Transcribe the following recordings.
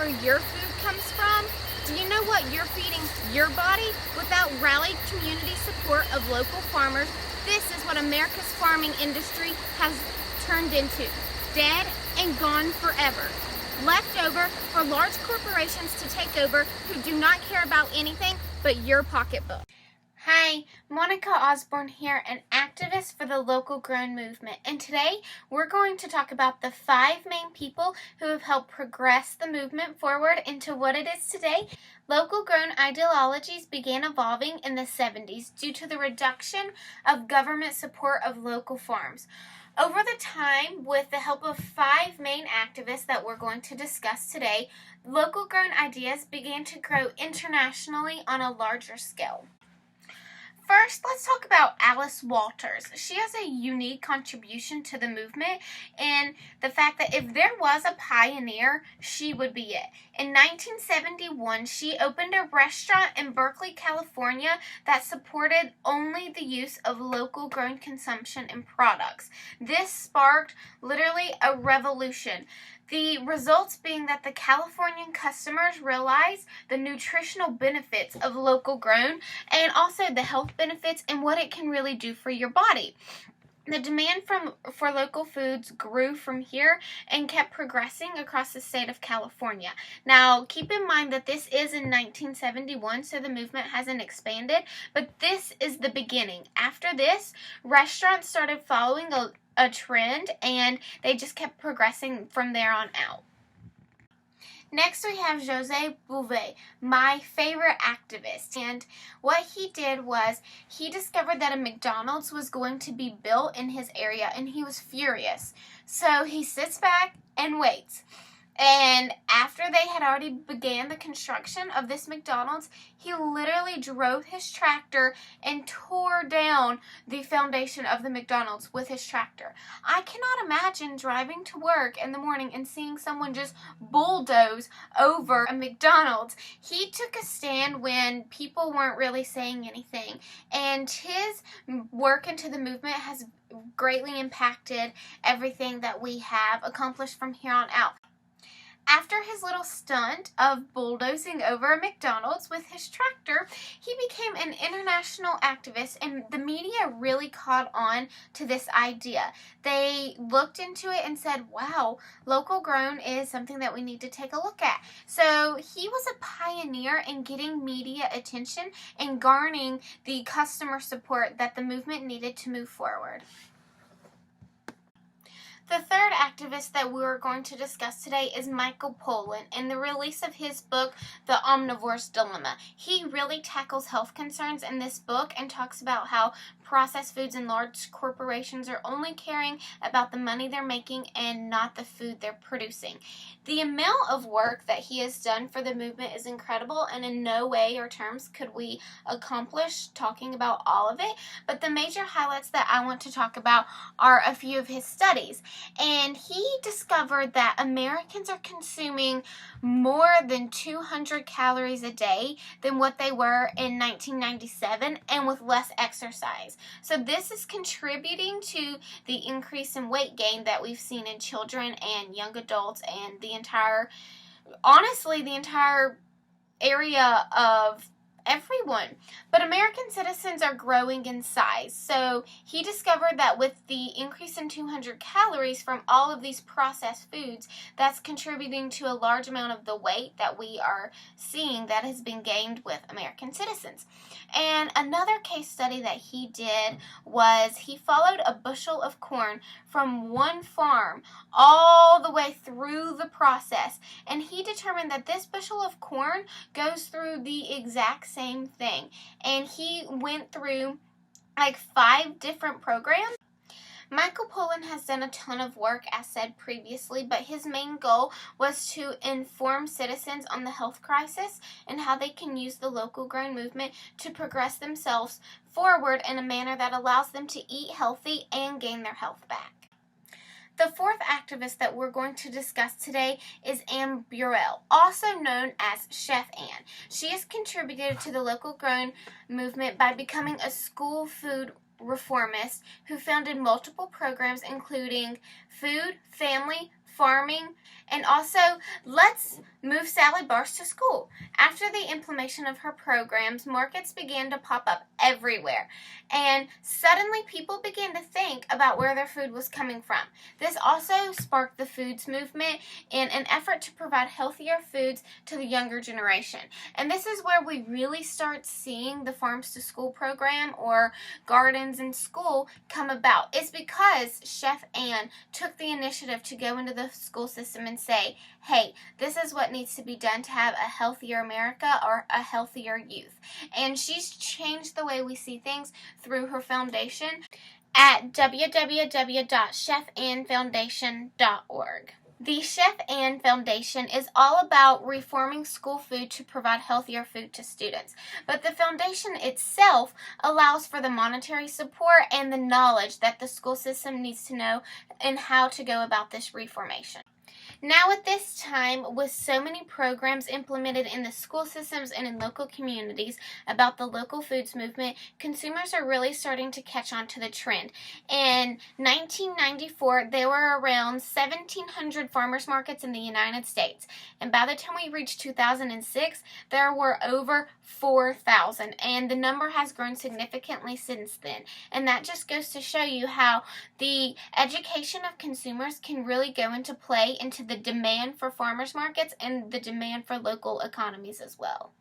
where your food comes from? Do you know what you're feeding your body? Without rallied community support of local farmers, this is what America's farming industry has turned into. Dead and gone forever. Left over for large corporations to take over who do not care about anything but your pocketbook. Hi, Monica Osborne here, an activist for the local grown movement, and today we're going to talk about the 5 main people who have helped progress the movement forward into what it is today. Local grown ideologies began evolving in the 70s due to the reduction of government support of local farms. Over the time, with the help of 5 main activists that we're going to discuss today, local grown ideas began to grow internationally on a larger scale. First, let's talk about Alice Walters. She has a unique contribution to the movement in the fact that if there was a pioneer, she would be it. In 1971, she opened a restaurant in Berkeley, California that supported only the use of local grown consumption and products. This sparked literally a revolution. The results being that the Californian customers realized the nutritional benefits of local grown and also the health benefits and what it can really do for your body. The demand for local foods grew from here and kept progressing across the state of California. Now, keep in mind that this is in 1971, so the movement hasn't expanded, but this is the beginning. After this, restaurants started following a trend, and they just kept progressing from there on out. Next, we have José Bové, my favorite activist, and what he did was he discovered that a McDonald's was going to be built in his area, and he was furious. So he sits back and waits. And after they had already began the construction of this McDonald's, he literally drove his tractor and tore down the foundation of the McDonald's with his tractor. I cannot imagine driving to work in the morning and seeing someone just bulldoze over a McDonald's. He took a stand when people weren't really saying anything, and his work into the movement has greatly impacted everything that we have accomplished from here on out. After his little stunt of bulldozing over a McDonald's with his tractor, he became an international activist, and the media really caught on to this idea. They looked into it and said, wow, local grown is something that we need to take a look at. So he was a pioneer in getting media attention and garnering the customer support that the movement needed to move forward. The third activist that we're going to discuss today is Michael Pollan, and the release of his book, The Omnivore's Dilemma. He really tackles health concerns in this book and talks about how processed foods and large corporations are only caring about the money they're making and not the food they're producing. The amount of work that he has done for the movement is incredible, and in no way or terms could we accomplish talking about all of it, but the major highlights that I want to talk about are a few of his studies. And he discovered that Americans are consuming more than 200 calories a day than what they were in 1997, and with less exercise. So this is contributing to the increase in weight gain that we've seen in children and young adults and the entire area of everyone. But American citizens are growing in size. So he discovered that with the increase in 200 calories from all of these processed foods, that's contributing to a large amount of the weight that we are seeing that has been gained with American citizens. And another case study that he did was he followed a bushel of corn from one farm all the way through the process, and he determined that this bushel of corn goes through the exact same thing. And he went through like 5 different programs. Michael Pollan has done a ton of work, as said previously, but his main goal was to inform citizens on the health crisis and how they can use the local grown movement to progress themselves forward in a manner that allows them to eat healthy and gain their health back. The fourth activist that we're going to discuss today is Anne Burrell, also known as Chef Anne. She has contributed to the local grown movement by becoming a school food reformist who founded multiple programs including Food, Family, farming, and also let's move salad bars to school. After the implementation of her programs, markets began to pop up everywhere, and suddenly people began to think about where their food was coming from. This also sparked the foods movement in an effort to provide healthier foods to the younger generation. And this is where we really start seeing the Farms to School program, or Gardens in School, come about. It's because Chef Ann took the initiative to go into the school system and say, hey, this is what needs to be done to have a healthier America, or a healthier youth. And she's changed the way we see things through her foundation at www.chefannfoundation.org. The Chef Ann Foundation is all about reforming school food to provide healthier food to students. But the foundation itself allows for the monetary support and the knowledge that the school system needs to know and how to go about this reformation. Now at this time, with so many programs implemented in the school systems and in local communities about the local foods movement, consumers are really starting to catch on to the trend. In 1994, there were around 1,700 farmers markets in the United States. And by the time we reached 2006, there were over 4,000. And the number has grown significantly since then. And that just goes to show you how the education of consumers can really go into play into the demand for farmers markets and the demand for local economies as well.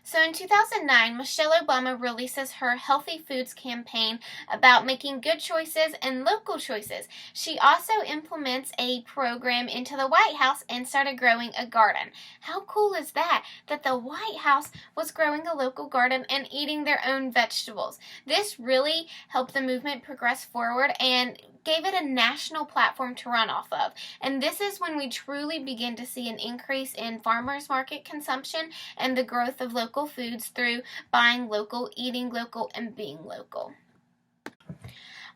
So in 2009, Michelle Obama releases her Healthy Foods campaign about making good choices and local choices. She also implements a program into the White House and started growing a garden. How cool is that? That the White House was growing a local garden and eating their own vegetables. This really helped the movement progress forward and gave it a national platform to run off of. And this is when we truly begin to see an increase in farmers market consumption and the growth of local foods through buying local, eating local, and being local.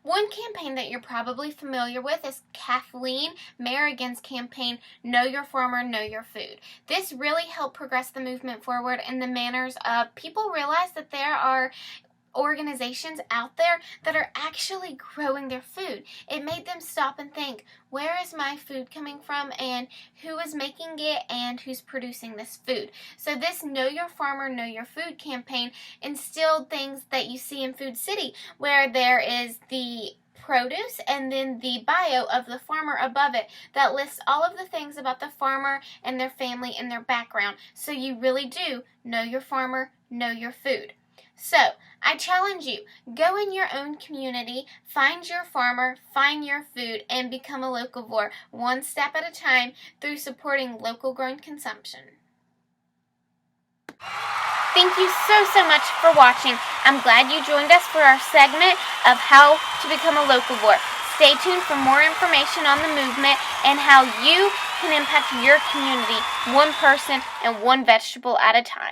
One campaign that you're probably familiar with is Kathleen Merrigan's campaign, Know Your Farmer, Know Your Food. This really helped progress the movement forward in the manners of people realize that there are organizations out there that are actually growing their food. It made them stop and think, where is my food coming from, and who is making it, and who's producing this food? So this Know Your Farmer, Know Your Food campaign instilled things that you see in Food City, where there is the produce and then the bio of the farmer above it that lists all of the things about the farmer and their family and their background. So you really do know your farmer, know your food. So, I challenge you, go in your own community, find your farmer, find your food, and become a locavore, one step at a time through supporting local grown consumption. Thank you so much for watching. I'm glad you joined us for our segment of how to become a locavore. Stay tuned for more information on the movement and how you can impact your community, one person and one vegetable at a time.